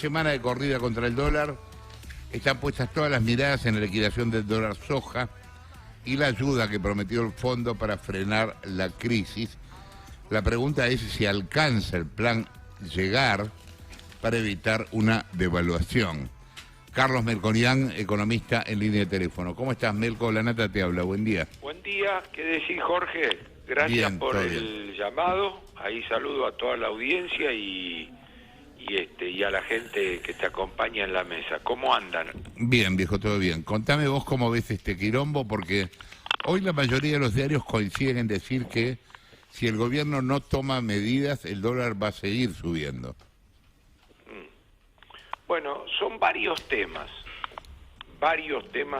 semana de corrida contra el dólar. Están puestas todas las miradas en la liquidación del dólar soja y la ayuda que prometió el fondo para frenar la crisis. La pregunta es si alcanza el plan Llegar para evitar una devaluación. Carlos Melconian, economista, en línea de teléfono. ¿Cómo estás, Melco? La Nata te habla. Buen día. Buen día. ¿Qué decís, Jorge? Gracias Bien, por el bien. llamado. Ahí saludo a toda la audiencia y a la gente que te acompaña en la mesa. ¿Cómo andan? Bien, viejo, todo bien. Contame vos cómo ves este quilombo, porque hoy la mayoría de los diarios coinciden en decir que si el gobierno no toma medidas, el dólar va a seguir subiendo. Bueno, son varios temas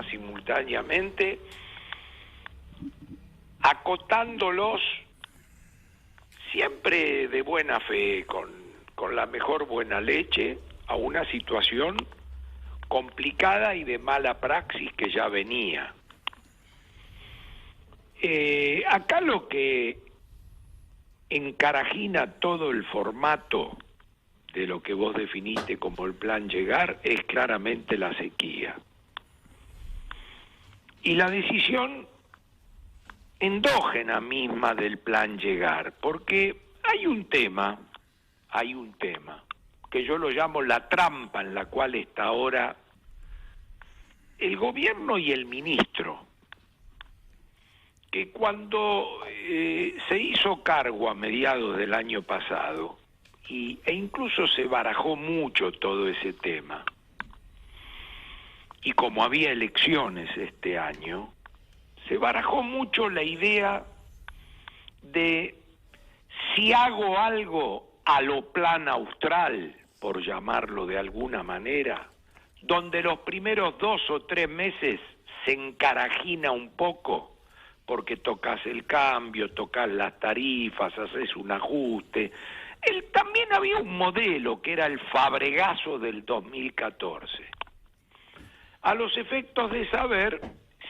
simultáneamente, acotándolos siempre de buena fe, con la mejor buena leche, a una situación complicada y de mala praxis que ya venía. Acá lo que encarajina todo el formato de lo que vos definiste como el plan Llegar es claramente la sequía. Y la decisión endógena misma del plan Llegar, porque hay un tema que yo lo llamo la trampa en la cual está ahora el gobierno y el ministro, que cuando se hizo cargo a mediados del año pasado, e incluso se barajó mucho todo ese tema, y como había elecciones este año, se barajó mucho la idea de si hago algo a lo plan austral, por llamarlo de alguna manera, donde los primeros 2 o 3 meses se encarajina un poco, porque tocas el cambio, tocas las tarifas, haces un ajuste. También había un modelo que era el Fabregazo del 2014, a los efectos de saber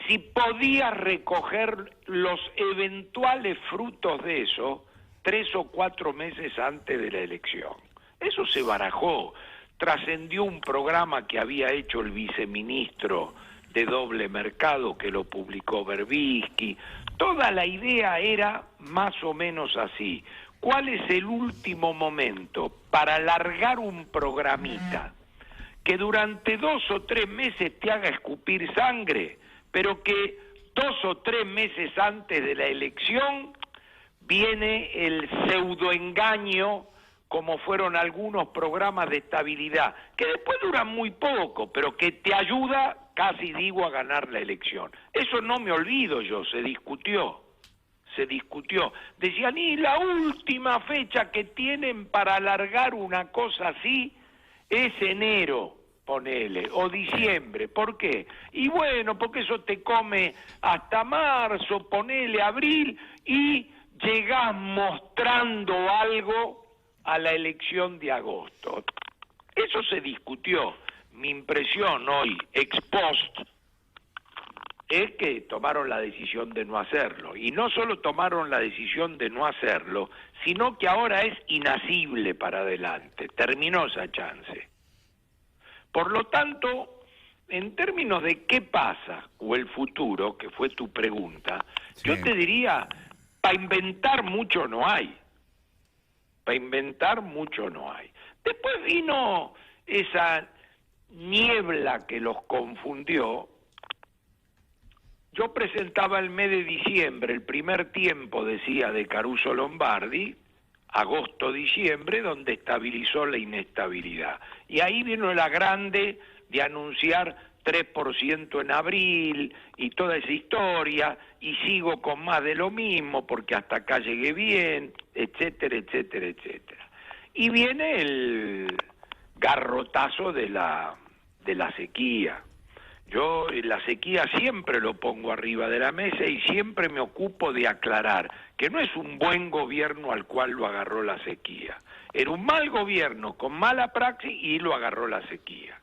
si podía recoger los eventuales frutos de eso 3 o 4 meses antes de la elección. Eso se barajó, trascendió un programa que había hecho el viceministro de doble mercado, que lo publicó Berbisky. Toda la idea era más o menos así. ¿Cuál es el último momento para alargar un programita que durante 2 o 3 meses te haga escupir sangre, pero que 2 o 3 meses antes de la elección viene el pseudoengaño, como fueron algunos programas de estabilidad, que después duran muy poco, pero que te ayuda, casi digo, a ganar la elección? Eso no me olvido yo, se discutió. Decían, y la última fecha que tienen para alargar una cosa así es enero, ponele, o diciembre. ¿Por qué? Y bueno, porque eso te come hasta marzo, ponele abril, y llegás mostrando algo a la elección de agosto. Eso se discutió. Mi impresión hoy, ex post, es que tomaron la decisión de no hacerlo. Y no solo tomaron la decisión de no hacerlo, sino que ahora es inasible para adelante. Terminó esa chance. Por lo tanto, en términos de qué pasa, o el futuro, que fue tu pregunta, sí, yo te diría, para inventar mucho no hay. Después vino esa niebla que los confundió. Yo presentaba el mes de diciembre, el primer tiempo, decía, de Caruso Lombardi, agosto-diciembre, donde estabilizó la inestabilidad. Y ahí vino la grande de anunciar 3% en abril y toda esa historia, y sigo con más de lo mismo porque hasta acá llegué bien, etcétera, etcétera, etcétera. Y viene el garrotazo de la sequía. Yo la sequía siempre lo pongo arriba de la mesa y siempre me ocupo de aclarar que no es un buen gobierno al cual lo agarró la sequía. Era un mal gobierno con mala praxis y lo agarró la sequía.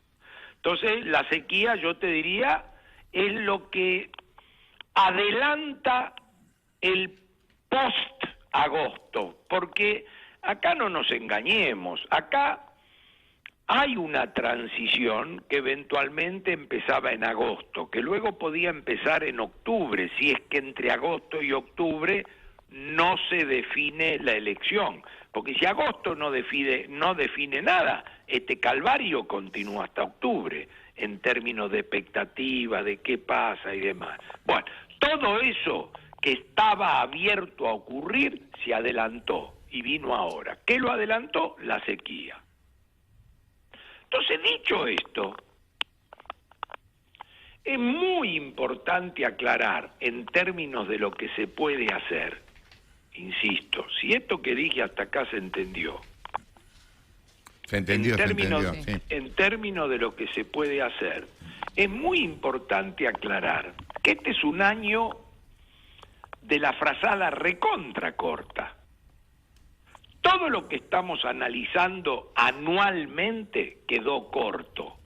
Entonces, la sequía, yo te diría, es lo que adelanta el post-agosto, porque acá no nos engañemos, acá hay una transición que eventualmente empezaba en agosto, que luego podía empezar en octubre, si es que entre agosto y octubre no se define la elección. Porque si agosto no define nada, este calvario continúa hasta octubre, en términos de expectativa, de qué pasa y demás. Bueno, todo eso que estaba abierto a ocurrir se adelantó y vino ahora. ¿Qué lo adelantó? La sequía. Entonces, dicho esto, es muy importante aclarar en términos de lo que se puede hacer, insisto, si esto que dije hasta acá se entendió. Se entendió, sí. En términos de lo que se puede hacer, es muy importante aclarar que este es un año de la frazada recontra corta. Todo lo que estamos analizando anualmente quedó corto.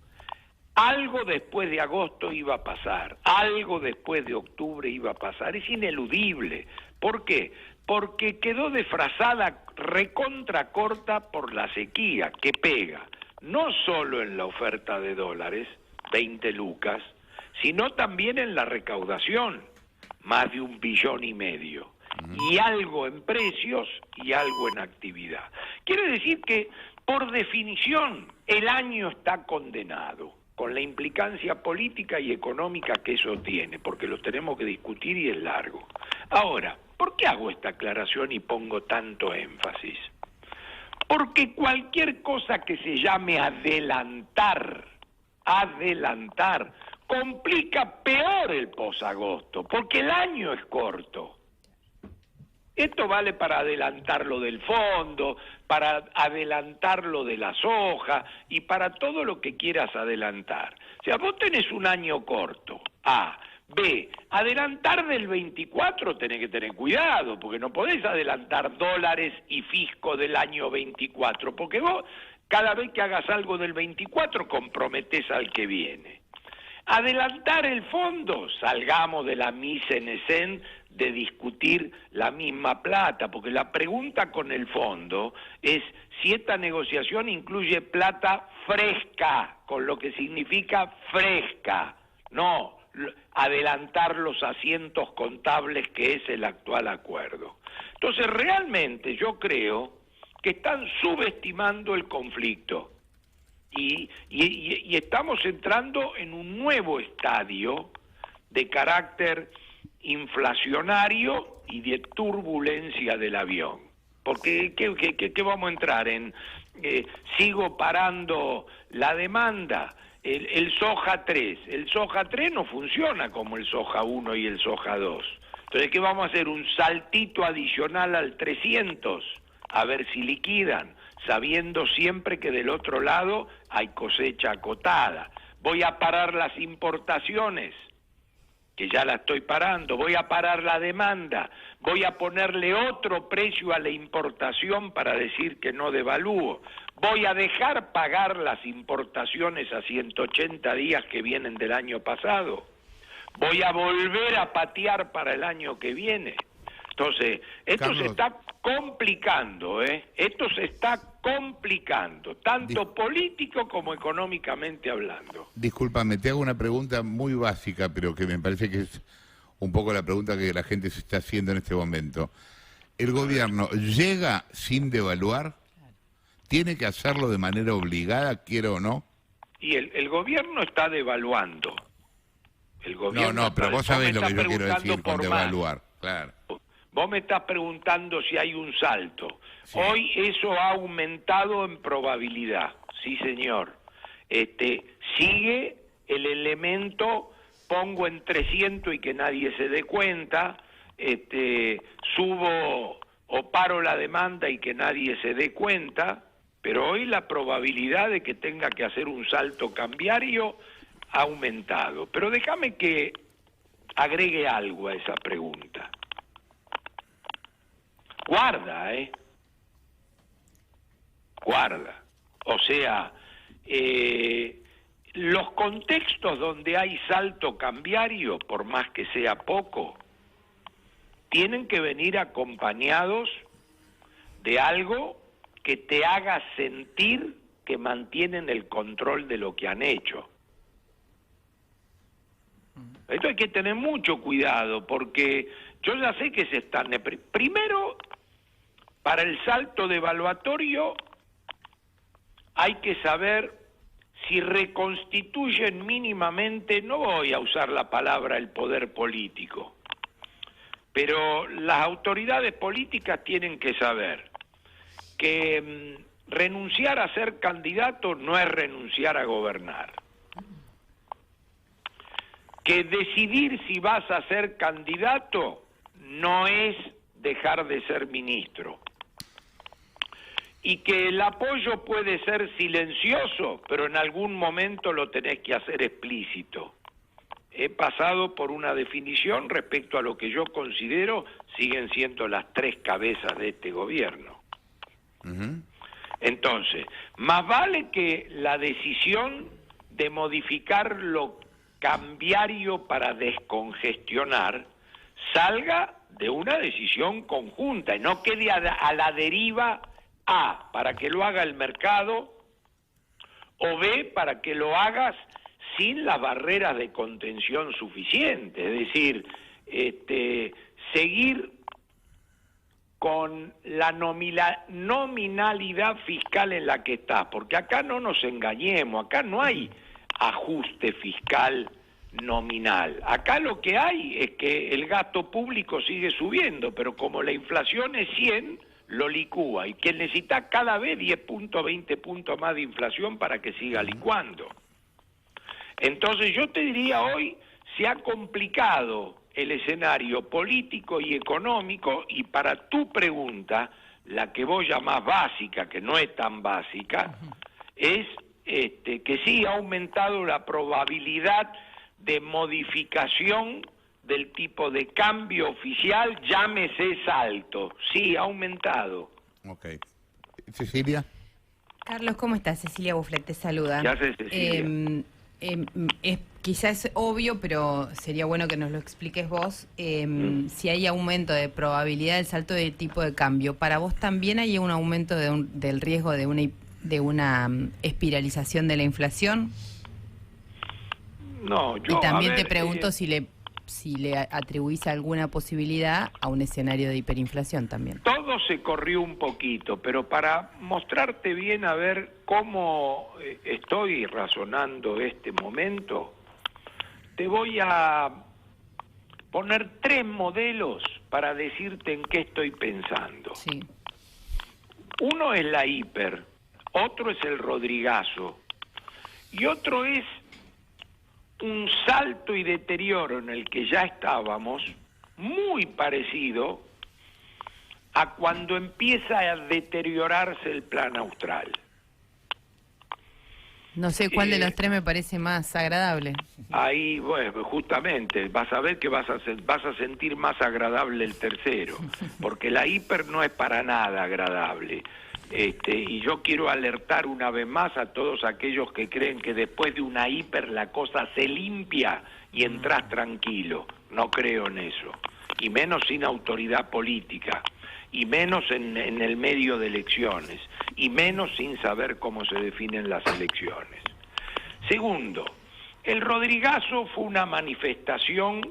Algo después de agosto iba a pasar, algo después de octubre iba a pasar, es ineludible. ¿Por qué? Porque quedó desfasada recontra corta por la sequía que pega, no solo en la oferta de dólares, 20 lucas, sino también en la recaudación, más de 1,5 billones, y algo en precios y algo en actividad. Quiere decir que, por definición, el año está condenado, con la implicancia política y económica que eso tiene, porque lo tenemos que discutir y es largo. Ahora, ¿por qué hago esta aclaración y pongo tanto énfasis? Porque cualquier cosa que se llame adelantar, complica peor el posagosto, porque el año es corto. Esto vale para adelantar lo del fondo, para adelantar lo de la soja y para todo lo que quieras adelantar. O sea, vos tenés un año corto, A. B, adelantar del 24 tenés que tener cuidado, porque no podés adelantar dólares y fisco del año 24, porque vos cada vez que hagas algo del 24 comprometés al que viene. Adelantar el fondo, salgamos de la mise en scène de discutir la misma plata, porque la pregunta con el fondo es si esta negociación incluye plata fresca, con lo que significa fresca, no adelantar los asientos contables que es el actual acuerdo. Entonces, realmente yo creo que están subestimando el conflicto y estamos entrando en un nuevo estadio de carácter inflacionario y de turbulencia del avión. Porque, ¿qué vamos a entrar en? Sigo parando la demanda. El soja 3. El soja 3 no funciona como el soja 1 y el soja 2. Entonces, ¿qué vamos a hacer? Un saltito adicional al 300, a ver si liquidan, sabiendo siempre que del otro lado hay cosecha acotada. Voy a parar las importaciones, que ya la estoy parando, voy a parar la demanda, voy a ponerle otro precio a la importación para decir que no devalúo, voy a dejar pagar las importaciones a 180 días que vienen del año pasado, voy a volver a patear para el año que viene. Entonces, esto Carlos, se está complicando, esto se está complicando, tanto político como económicamente hablando. Discúlpame, te hago una pregunta muy básica, pero que me parece que es un poco la pregunta que la gente se está haciendo en este momento. ¿El gobierno llega sin devaluar? ¿Tiene que hacerlo de manera obligada, quiera o no? Y el gobierno está devaluando. El gobierno pero vos sabés lo que yo quiero decir con devaluar, claro. Vos me estás preguntando si hay un salto. Sí. Hoy eso ha aumentado en probabilidad, sí señor. Sigue el elemento, pongo en 300 y que nadie se dé cuenta, subo o paro la demanda y que nadie se dé cuenta, pero hoy la probabilidad de que tenga que hacer un salto cambiario ha aumentado. Pero déjame que agregue algo a esa pregunta. Guarda, guarda. O sea, los contextos donde hay salto cambiario, por más que sea poco, tienen que venir acompañados de algo que te haga sentir que mantienen el control de lo que han hecho. Esto hay que tener mucho cuidado, porque yo ya sé que se están... Primero, para el salto devaluatorio hay que saber si reconstituyen mínimamente, no voy a usar la palabra el poder político, pero las autoridades políticas tienen que saber que renunciar a ser candidato no es renunciar a gobernar. Que decidir si vas a ser candidato no es dejar de ser ministro. Y que el apoyo puede ser silencioso, pero en algún momento lo tenés que hacer explícito. He pasado por una definición respecto a lo que yo considero siguen siendo las 3 cabezas de este gobierno. Entonces, más vale que la decisión de modificar lo cambiario para descongestionar salga de una decisión conjunta y no quede a la deriva A, para que lo haga el mercado, o B, para que lo hagas sin las barreras de contención suficientes. Es decir, seguir con la nominalidad fiscal en la que estás, porque acá no nos engañemos, acá no hay ajuste fiscal nominal. Acá lo que hay es que el gasto público sigue subiendo, pero como la inflación es 100, lo licúa, y que necesita cada vez 10 puntos, 20 puntos más de inflación para que siga licuando. Entonces yo te diría, hoy se ha complicado el escenario político y económico, y para tu pregunta, la que vos llamás básica, que no es tan básica, es que sí ha aumentado la probabilidad de modificación del tipo de cambio oficial, llámese salto. Sí, ha aumentado. Ok. Cecilia. Carlos, ¿cómo estás? Cecilia Buflet te saluda. ¿Qué haces, Cecilia? Quizás es obvio, pero sería bueno que nos lo expliques vos. Si hay aumento de probabilidad del salto de tipo de cambio, ¿para vos también hay un aumento del riesgo de una espiralización de la inflación? No, yo... Y también te pregunto si le atribuís alguna posibilidad a un escenario de hiperinflación también. Todo se corrió un poquito, pero para mostrarte bien a ver cómo estoy razonando este momento, te voy a poner 3 modelos para decirte en qué estoy pensando. Sí. Uno es la hiper, otro es el Rodrigazo, y otro es un salto y deterioro en el que ya estábamos, muy parecido a cuando empieza a deteriorarse el plan austral. No sé cuál de los 3 me parece más agradable. Ahí, bueno, justamente, vas a ver que vas a sentir más agradable el tercero, porque la hiper no es para nada agradable. Y yo quiero alertar una vez más a todos aquellos que creen que después de una hiper la cosa se limpia y entras tranquilo. No creo en eso, y menos sin autoridad política, y menos en el medio de elecciones, y menos sin saber cómo se definen las elecciones. Segundo, el Rodrigazo fue una manifestación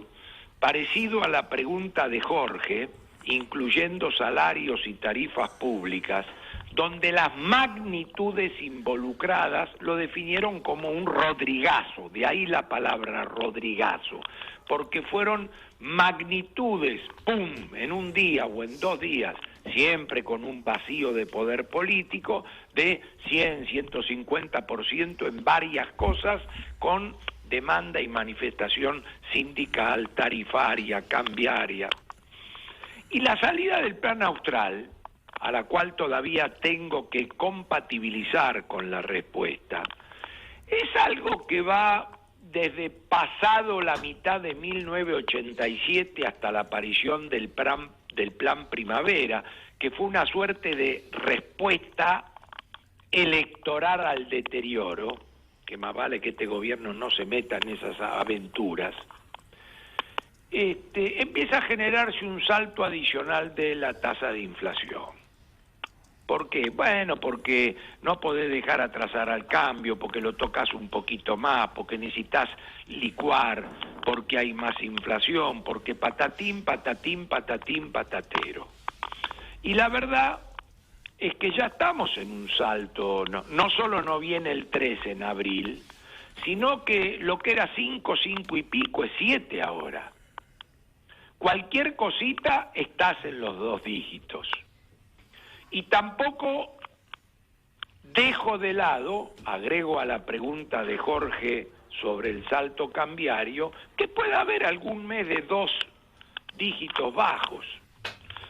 parecido a la pregunta de Jorge, incluyendo salarios y tarifas públicas, donde las magnitudes involucradas lo definieron como un Rodrigazo, de ahí la palabra Rodrigazo, porque fueron magnitudes, ¡pum!, en un día o en 2 días, siempre con un vacío de poder político, de 100, 150% en varias cosas, con demanda y manifestación sindical, tarifaria, cambiaria. Y la salida del plan austral, a la cual todavía tengo que compatibilizar con la respuesta, es algo que va desde pasado la mitad de 1987 hasta la aparición del plan Primavera, que fue una suerte de respuesta electoral al deterioro, que más vale que este gobierno no se meta en esas aventuras. Empieza a generarse un salto adicional de la tasa de inflación. ¿Por qué? Bueno, porque no podés dejar atrasar al cambio, porque lo tocas un poquito más, porque necesitas licuar, porque hay más inflación, porque patatín, patatín, patatín, patatero. Y la verdad es que ya estamos en un salto, no solo no viene el 3 en abril, sino que lo que era 5, 5 y pico es 7 ahora. Cualquier cosita estás en los 2 dígitos. Y tampoco dejo de lado, agrego a la pregunta de Jorge sobre el salto cambiario, que pueda haber algún mes de 2 dígitos bajos.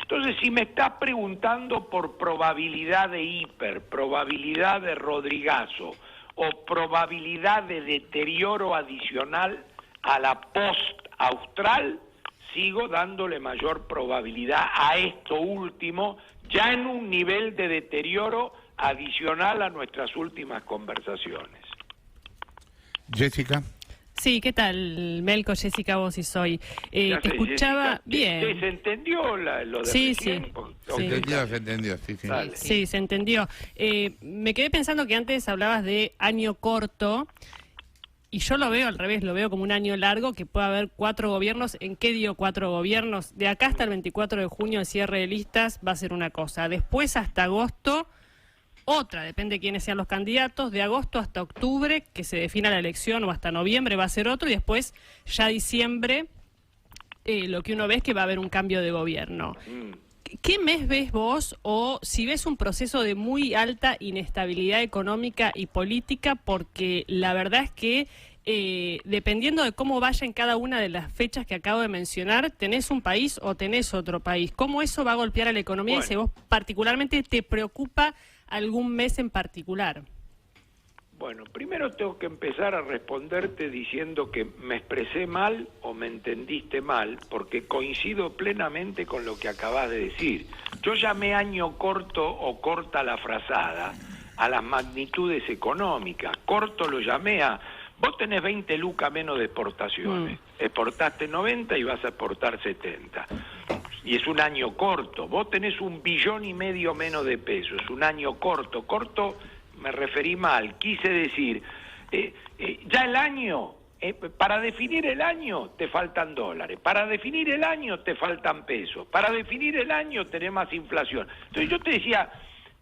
Entonces, si me estás preguntando por probabilidad de hiper, probabilidad de Rodrigazo o probabilidad de deterioro adicional a la post-austral, sigo dándole mayor probabilidad a esto último, ya en un nivel de deterioro adicional a nuestras últimas conversaciones. Jessica. Sí, ¿qué tal, Melco? Jessica, vos y soy. Te escuchaba Jessica, bien. ¿Se entendió lo de Sí, recién? sí. Se entendió, sí. Dale. Sí, se entendió. Me quedé pensando que antes hablabas de año corto, y yo lo veo al revés, lo veo como un año largo, que puede haber 4 gobiernos. ¿En qué digo 4 gobiernos? De acá hasta el 24 de junio, el cierre de listas va a ser una cosa. Después hasta agosto, otra, depende de quiénes sean los candidatos. De agosto hasta octubre, que se defina la elección, o hasta noviembre va a ser otro, y después ya diciembre, lo que uno ve es que va a haber un cambio de gobierno. ¿Qué mes ves vos, o si ves un proceso de muy alta inestabilidad económica y política? Porque la verdad es que dependiendo de cómo vaya en cada una de las fechas que acabo de mencionar, tenés un país o tenés otro país. ¿Cómo eso va a golpear a la economía? Bueno. Y si vos particularmente te preocupa algún mes en particular. Bueno, primero tengo que empezar a responderte diciendo que me expresé mal o me entendiste mal, porque coincido plenamente con lo que acabas de decir. Yo llamé año corto o corta la frazada a las magnitudes económicas. Corto lo llamé a... Vos tenés 20 lucas menos de exportaciones. Exportaste 90 y vas a exportar 70. Y es un año corto. Vos tenés 1,5 billones menos de pesos. Es un año corto. Corto... me referí mal, quise decir, ya el año, para definir el año te faltan dólares, para definir el año te faltan pesos, para definir el año tenés más inflación. Entonces yo te decía,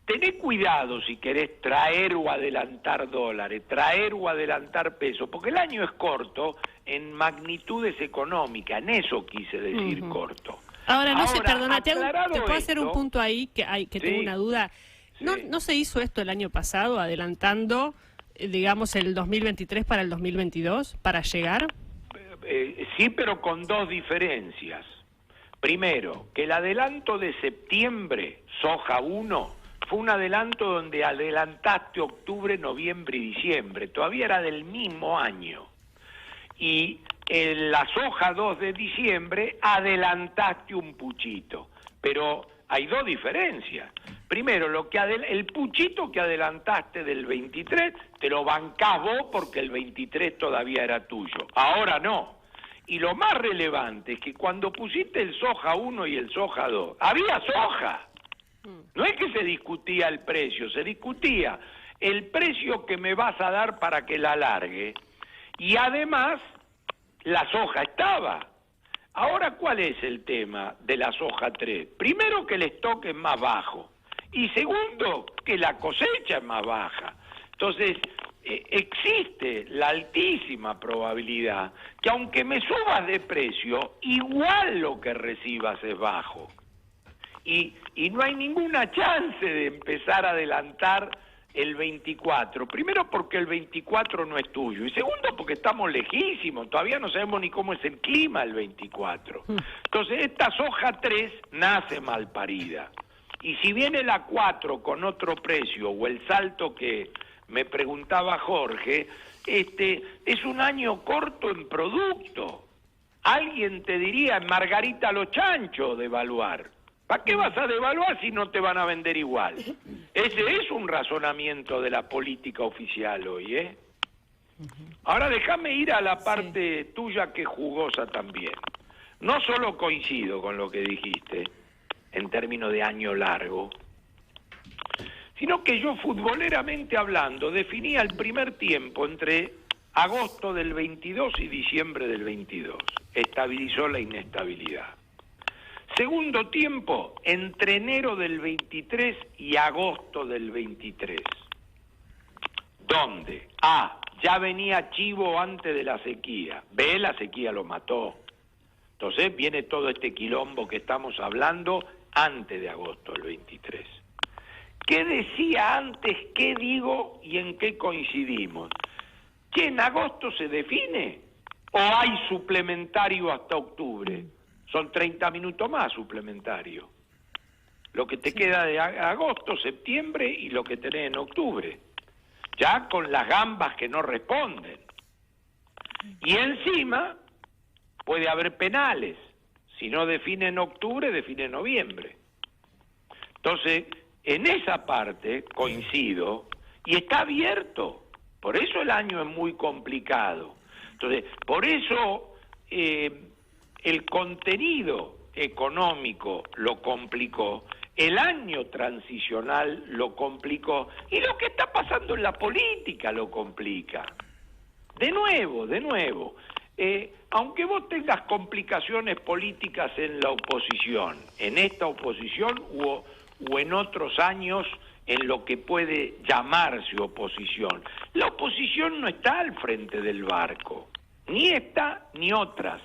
tené cuidado si querés traer o adelantar dólares, traer o adelantar pesos, porque el año es corto en magnitudes económicas, en eso quise decir corto. Ahora, no sé, perdona, ¿te puedo hacer un esto, punto ahí que sí, tengo una duda? ¿No se hizo esto el año pasado, adelantando, digamos, el 2023 para el 2022, para llegar? Sí, pero con 2 diferencias. Primero, que el adelanto de septiembre, soja 1, fue un adelanto donde adelantaste octubre, noviembre y diciembre. Todavía era del mismo año. Y en la soja 2 de diciembre adelantaste un puchito. Pero hay 2 diferencias. Primero, el puchito que adelantaste del 23, te lo bancás vos porque el 23 todavía era tuyo. Ahora no. Y lo más relevante es que cuando pusiste el soja 1 y el soja 2, había soja. No es que se discutía el precio, se discutía el precio que me vas a dar para que la largue. Y además, la soja estaba. Ahora, ¿cuál es el tema de la soja 3? Primero, que el stock es más bajo. Y segundo, que la cosecha es más baja. Entonces, existe la altísima probabilidad que aunque me subas de precio, igual lo que recibas es bajo. Y no hay ninguna chance de empezar a adelantar el 24. Primero porque el 24 no es tuyo. Y segundo porque estamos lejísimos. Todavía no sabemos ni cómo es el clima el 24. Entonces, esta soja 3 nace mal parida. Y si viene la 4 con otro precio o el salto que me preguntaba Jorge, es un año corto en producto. Alguien te diría, en Margarita los chanchos, devaluar. ¿Para qué vas a devaluar si no te van a vender igual? Ese es un razonamiento de la política oficial hoy, ¿eh? Ahora déjame ir a la parte tuya que es jugosa también. No solo coincido con lo que dijiste, en términos de año largo, sino que yo, futboleramente hablando, definía el primer tiempo entre agosto del 22 y diciembre del 22. Estabilizó la inestabilidad. Segundo tiempo, entre enero del 23 y agosto del 23. ¿Dónde? A, ya venía chivo antes de la sequía. B, la sequía lo mató. Entonces viene todo este quilombo que estamos hablando antes de agosto del 23. ¿Qué decía antes? ¿Qué digo? ¿Y en qué coincidimos? ¿Que en agosto se define? ¿O hay suplementario hasta octubre? Son 30 minutos más suplementario. Lo que te queda de agosto, septiembre y lo que tenés en octubre. Ya con las gambas que no responden. Y encima puede haber penales. Si no define en octubre, define en noviembre. Entonces, en esa parte coincido y está abierto. Por eso el año es muy complicado. Entonces, por eso el contenido económico lo complicó, el año transicional lo complicó y lo que está pasando en la política lo complica. De nuevo, aunque vos tengas complicaciones políticas en la oposición, en esta oposición o en otros años en lo que puede llamarse oposición, la oposición no está al frente del barco, ni esta ni otras.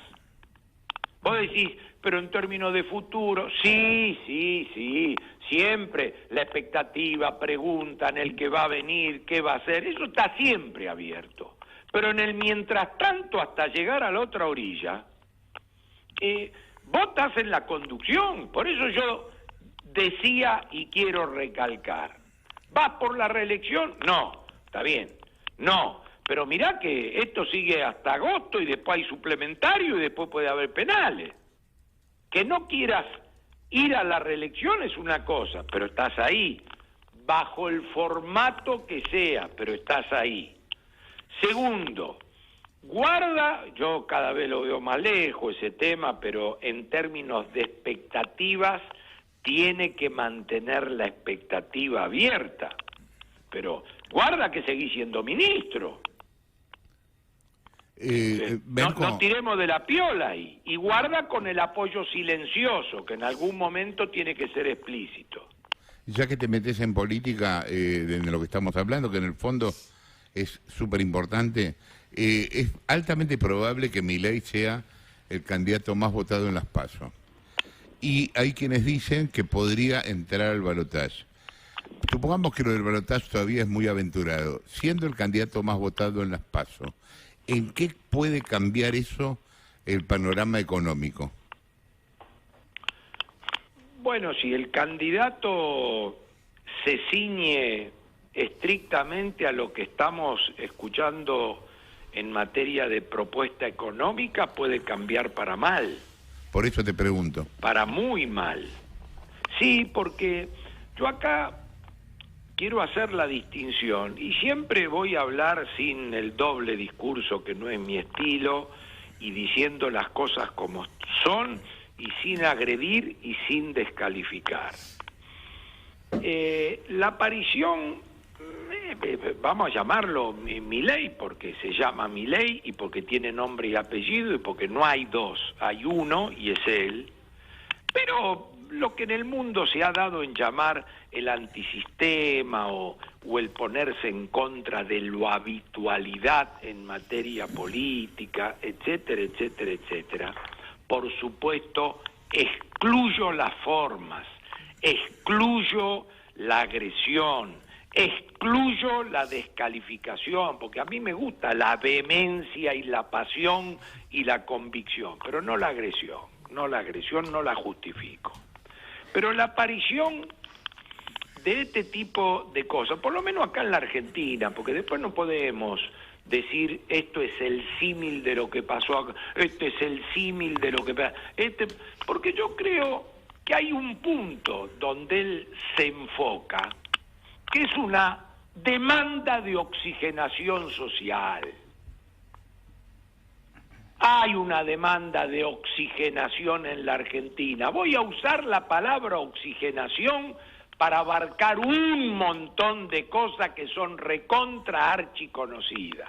Vos decís, pero en términos de futuro, sí, siempre la expectativa, preguntan el que va a venir, qué va a hacer, eso está siempre abierto. Pero en el mientras tanto, hasta llegar a la otra orilla, vos estás en la conducción. Por eso yo decía y quiero recalcar, ¿vas por la reelección? No, está bien, no. Pero mirá que esto sigue hasta agosto y después hay suplementario y después puede haber penales. Que no quieras ir a la reelección es una cosa, pero estás ahí, bajo el formato que sea, pero estás ahí. Segundo, guarda, yo cada vez lo veo más lejos ese tema, pero en términos de expectativas, tiene que mantener la expectativa abierta. Pero guarda que seguís siendo ministro. No tiremos de la piola ahí. Y guarda con el apoyo silencioso, que en algún momento tiene que ser explícito. Ya que te metes en política, de lo que estamos hablando, que en el fondo es súper importante, es altamente probable que Milei sea el candidato más votado en las PASO. Y hay quienes dicen que podría entrar al balotaje. Supongamos que lo del balotaje todavía es muy aventurado. Siendo el candidato más votado en las PASO, ¿en qué puede cambiar eso el panorama económico? Bueno, si el candidato se ciñe estrictamente a lo que estamos escuchando en materia de propuesta económica, puede cambiar para mal. Por eso te pregunto. Para muy mal. Sí, porque yo acá quiero hacer la distinción y siempre voy a hablar sin el doble discurso, que no es mi estilo, y diciendo las cosas como son y sin agredir y sin descalificar. La aparición, vamos a llamarlo Milei, porque se llama Milei y porque tiene nombre y apellido y porque no hay dos, hay uno y es él, pero lo que en el mundo se ha dado en llamar el antisistema o el ponerse en contra de la habitualidad en materia política, etcétera, etcétera, etcétera, por supuesto excluyo las formas, excluyo la agresión, excluyo la descalificación, porque a mí me gusta la vehemencia y la pasión y la convicción, pero no la agresión. No la justifico. Pero la aparición de este tipo de cosas, por lo menos acá en la Argentina, porque después no podemos decir esto es el símil de lo que pasó acá, este es el símil de lo que pasó, porque yo creo que hay un punto donde él se enfoca, que es una demanda de oxigenación social. Hay una demanda de oxigenación en la Argentina. Voy a usar la palabra oxigenación para abarcar un montón de cosas que son recontra archiconocidas.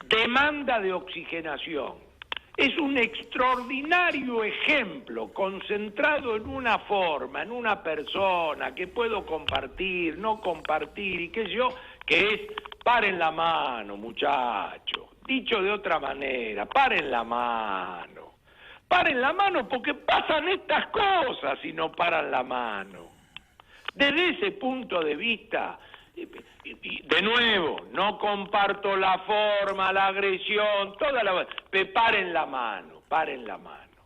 Demanda de oxigenación. Es un extraordinario ejemplo concentrado en una forma, en una persona que puedo compartir, no compartir y qué sé yo, que es paren la mano, muchachos. Dicho de otra manera, paren la mano. Paren la mano porque pasan estas cosas si no paran la mano. Desde ese punto de vista, de nuevo, no comparto la forma, la agresión, paren la mano, paren la mano.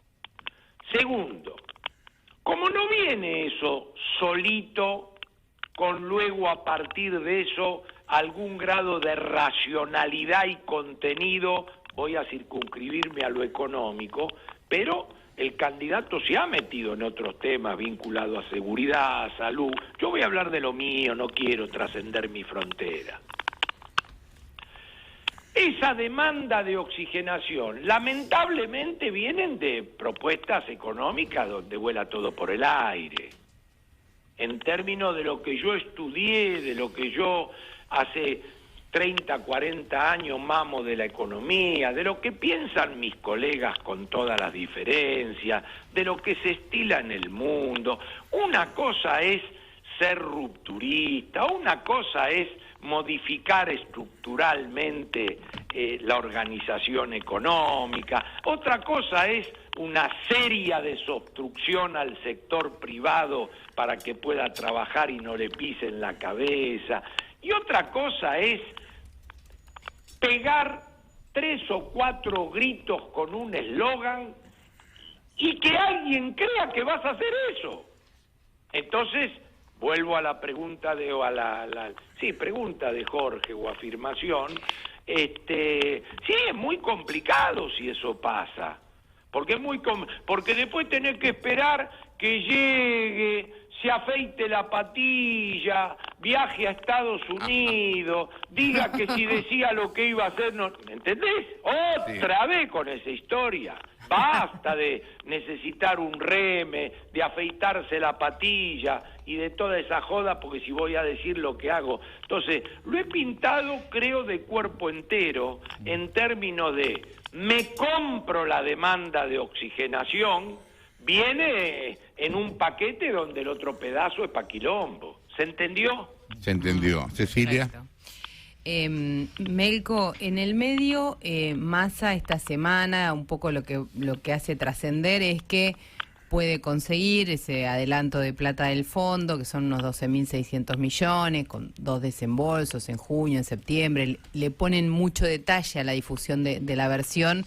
Segundo, como no viene eso solito, con luego a partir de eso algún grado de racionalidad y contenido, voy a circunscribirme a lo económico, pero el candidato se ha metido en otros temas vinculados a seguridad, a salud. Yo voy a hablar de lo mío, no quiero trascender mi frontera. Esa demanda de oxigenación, lamentablemente vienen de propuestas económicas donde vuela todo por el aire. En términos de lo que yo estudié, de lo que yo hace 30, 40 años mamo de la economía, de lo que piensan mis colegas con todas las diferencias, de lo que se estila en el mundo. Una cosa es ser rupturista, una cosa es modificar estructuralmente la organización económica, otra cosa es una seria desobstrucción al sector privado para que pueda trabajar y no le pisen la cabeza, y otra cosa es pegar 3 o 4 gritos con un eslogan y que alguien crea que vas a hacer eso. Entonces, vuelvo a la pregunta pregunta de Jorge o afirmación. Sí, es muy complicado si eso pasa, porque porque después tenés que esperar que llegue, se afeite la patilla, viaje a Estados Unidos, diga que si decía lo que iba a hacer, no, ¿me entendés? Otra vez con esa historia. Basta de necesitar un reme, de afeitarse la patilla y de toda esa joda, porque si voy a decir lo que hago. Entonces, lo he pintado, creo, de cuerpo entero, en términos de me compro la demanda de oxigenación, viene en un paquete donde el otro pedazo es pa' quilombo. ¿Se entendió? Se entendió. Cecilia. Perfecto. Melco, en el medio, Massa esta semana, un poco lo que hace trascender es que puede conseguir ese adelanto de plata del fondo, que son unos 12.600 millones, con 2 desembolsos en junio, en septiembre. Le ponen mucho detalle a la difusión de la versión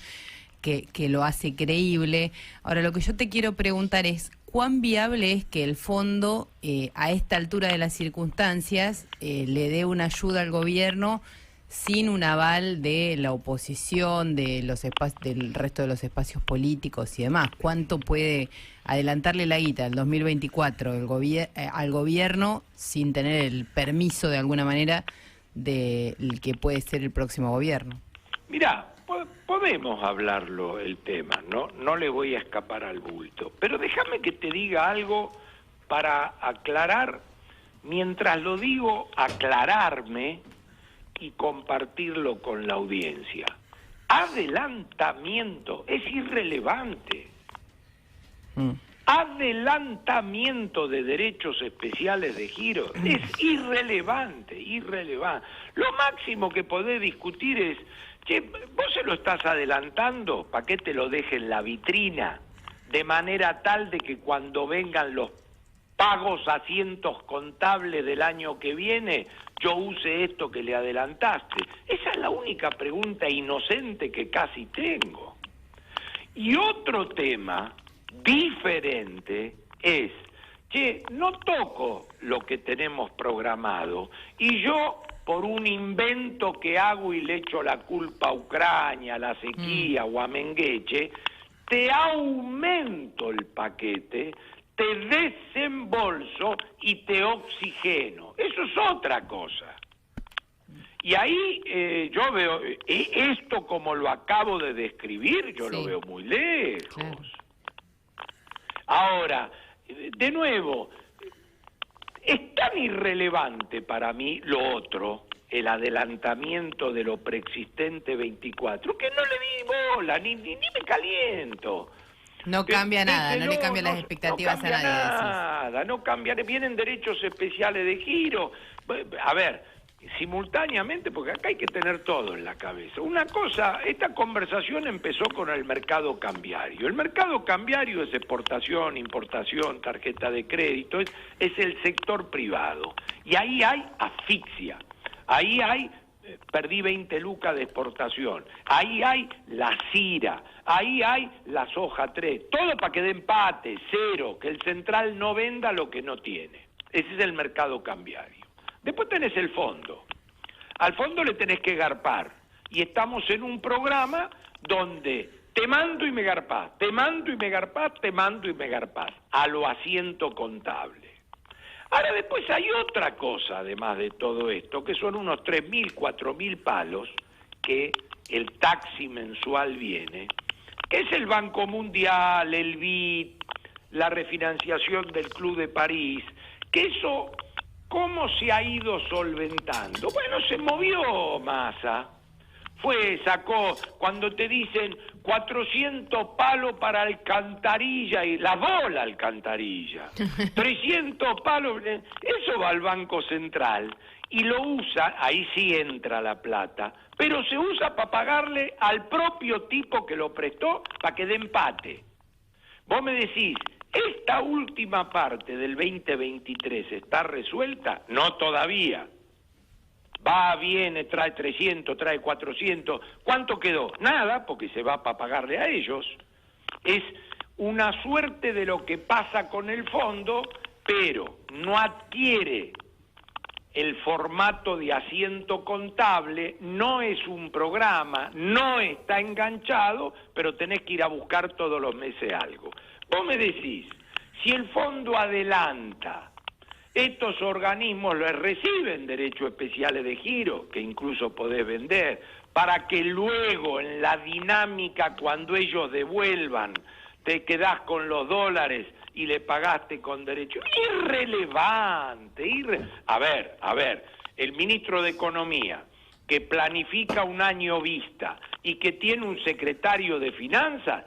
que lo hace creíble. Ahora, lo que yo te quiero preguntar es, ¿cuán viable es que el fondo, a esta altura de las circunstancias, le dé una ayuda al gobierno sin un aval de la oposición, del resto de los espacios políticos y demás? ¿Cuánto puede adelantarle la guita del 2024 al gobierno sin tener el permiso, de alguna manera, del que puede ser el próximo gobierno? Mirá, podemos hablarlo el tema, no le voy a escapar al bulto, pero déjame que te diga algo para aclarar, mientras lo digo, aclararme y compartirlo con la audiencia. Adelantamiento es irrelevante. Adelantamiento de derechos especiales de giro es irrelevante. Lo máximo que podés discutir es, che, vos se lo estás adelantando para que te lo deje en la vitrina, de manera tal de que cuando vengan los pagos a cientos contables del año que viene, yo use esto que le adelantaste. Esa es la única pregunta inocente que casi tengo. Y otro tema diferente es, che, no toco lo que tenemos programado y yo, por un invento que hago y le echo la culpa a Ucrania, a la sequía o a Mengueche, te aumento el paquete, te desembolso y te oxigeno. Eso es otra cosa. Y ahí yo veo, esto como lo acabo de describir, yo lo veo muy lejos. Claro. Ahora, de nuevo, Es tan irrelevante para mí lo otro, el adelantamiento de lo preexistente 24, que no le di bola, ni me caliento. No cambia nada, no le cambia las no expectativas cambia a nadie. Nada, no cambia, vienen derechos especiales de giro. A ver, simultáneamente, porque acá hay que tener todo en la cabeza. Una cosa, esta conversación empezó con el mercado cambiario. El mercado cambiario es exportación, importación, tarjeta de crédito, es el sector privado. Y ahí hay asfixia, ahí hay... Perdí 20 lucas de exportación. Ahí hay la CIRA, ahí hay la soja 3. Todo para que dé empate, cero, que el central no venda lo que no tiene. Ese es el mercado cambiario. Después tenés el fondo. Al fondo le tenés que garpar. Y estamos en un programa donde te mando y me garpás, te mando y me garpás, te mando y me garpás, a lo asiento contable. Ahora después hay otra cosa, además de todo esto, que son unos 3.000, 4.000 palos que el taxi mensual viene, que es el Banco Mundial, el BID, la refinanciación del Club de París, que eso, ¿cómo se ha ido solventando? Bueno, se movió Massa. Sacó, cuando te dicen 400 palos para Alcantarilla y la bola Alcantarilla, 300 palos, eso va al Banco Central y lo usa, ahí sí entra la plata, pero se usa para pagarle al propio tipo que lo prestó para que dé empate. Vos me decís, ¿esta última parte del 2023 está resuelta? No todavía. Va, viene, trae 300, trae 400. ¿Cuánto quedó? Nada, porque se va para pagarle a ellos. Es una suerte de lo que pasa con el fondo, pero no adquiere el formato de asiento contable, no es un programa, no está enganchado, pero tenés que ir a buscar todos los meses algo. Vos me decís, si el fondo adelanta, estos organismos les reciben derechos especiales de giro, que incluso podés vender, para que luego en la dinámica, cuando ellos devuelvan, te quedás con los dólares y le pagaste con derecho. Irrelevante. A ver, el ministro de Economía, que planifica un año vista y que tiene un secretario de Finanzas,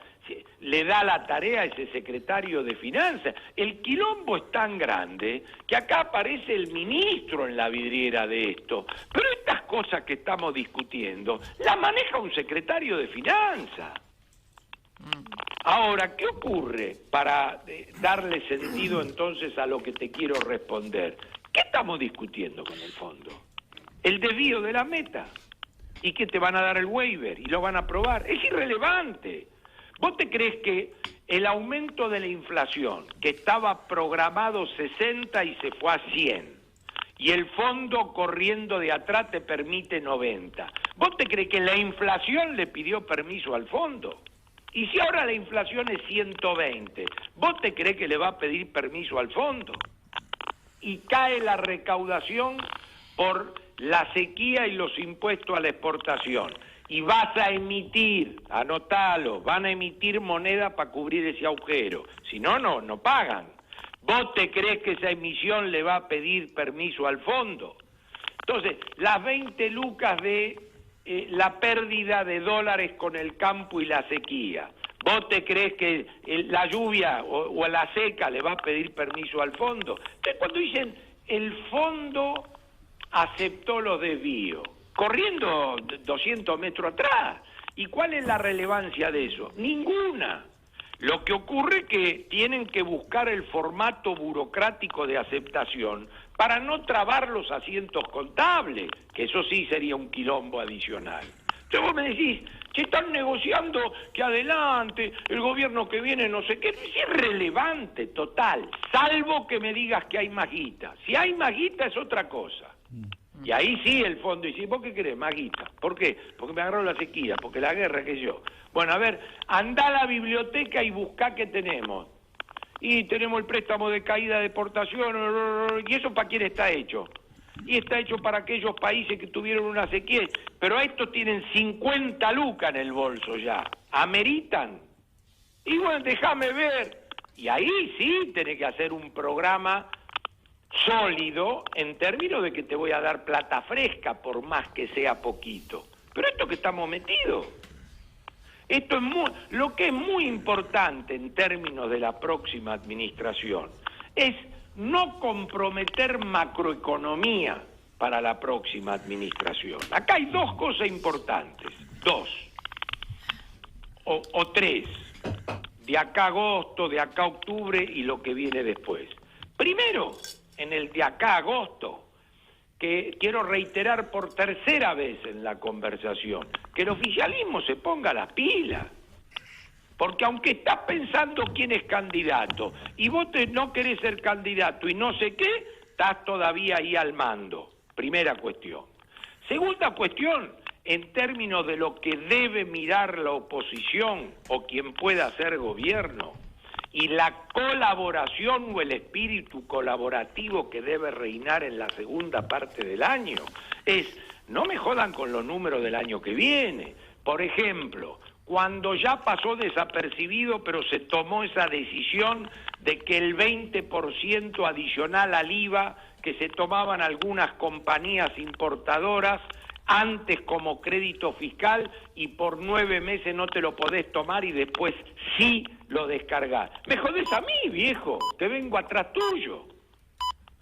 le da la tarea a ese secretario de Finanzas. El quilombo es tan grande que acá aparece el ministro en la vidriera de esto. Pero estas cosas que estamos discutiendo las maneja un secretario de Finanzas. Ahora, ¿qué ocurre para darle sentido entonces a lo que te quiero responder? ¿Qué estamos discutiendo con el fondo? El desvío de la meta. ¿Y que te van a dar el waiver? ¿Y lo van a aprobar? Es irrelevante. ¿Vos te crees que el aumento de la inflación, que estaba programado 60 y se fue a 100, y el fondo corriendo de atrás te permite 90, ¿vos te crees que la inflación le pidió permiso al fondo? Y si ahora la inflación es 120, ¿vos te crees que le va a pedir permiso al fondo? Y cae la recaudación por la sequía y los impuestos a la exportación. Y vas a emitir, anotalo, van a emitir moneda para cubrir ese agujero. Si no, no pagan. ¿Vos te crees que esa emisión le va a pedir permiso al fondo? Entonces, las 20 lucas de la pérdida de dólares con el campo y la sequía, ¿vos te crees que la lluvia o la seca le va a pedir permiso al fondo? Entonces, cuando dicen el fondo aceptó los desvíos, corriendo 200 metros atrás. ¿Y cuál es la relevancia de eso? Ninguna. Lo que ocurre es que tienen que buscar el formato burocrático de aceptación para no trabar los asientos contables, que eso sí sería un quilombo adicional. Entonces vos me decís, che, están negociando que adelante, el gobierno que viene no sé qué, es irrelevante, total, salvo que me digas que hay más guita. Si hay más guita es otra cosa. Y ahí sí el fondo dice, ¿vos qué querés? Más guita. ¿Por qué? Porque me agarró la sequía, porque la guerra, que yo. Bueno, a ver, andá a la biblioteca y buscá qué tenemos. Y tenemos el préstamo de caída de exportación, ¿y eso para quién está hecho? Y está hecho para aquellos países que tuvieron una sequía, pero estos tienen 50 lucas en el bolso ya. ¿Ameritan? Y bueno, déjame ver. Y ahí sí tenés que hacer un programa sólido en términos de que te voy a dar plata fresca por más que sea poquito. Pero esto que estamos metidos, esto es lo que es muy importante en términos de la próxima administración es no comprometer macroeconomía para la próxima administración. Acá hay dos cosas importantes, o tres, de acá a agosto, de acá a octubre y lo que viene después. Primero, en el de acá a agosto, que quiero reiterar por tercera vez en la conversación, que el oficialismo se ponga las pilas. Porque aunque estás pensando quién es candidato y vos no querés ser candidato y no sé qué, estás todavía ahí al mando. Primera cuestión. Segunda cuestión, en términos de lo que debe mirar la oposición o quien pueda hacer gobierno y la colaboración o el espíritu colaborativo que debe reinar en la segunda parte del año, es no me jodan con los números del año que viene. Por ejemplo, cuando ya pasó desapercibido, pero se tomó esa decisión de que el 20% adicional al IVA que se tomaban algunas compañías importadoras antes como crédito fiscal y por 9 meses no te lo podés tomar y después sí lo descargás. Me jodés a mí, viejo, que vengo atrás tuyo.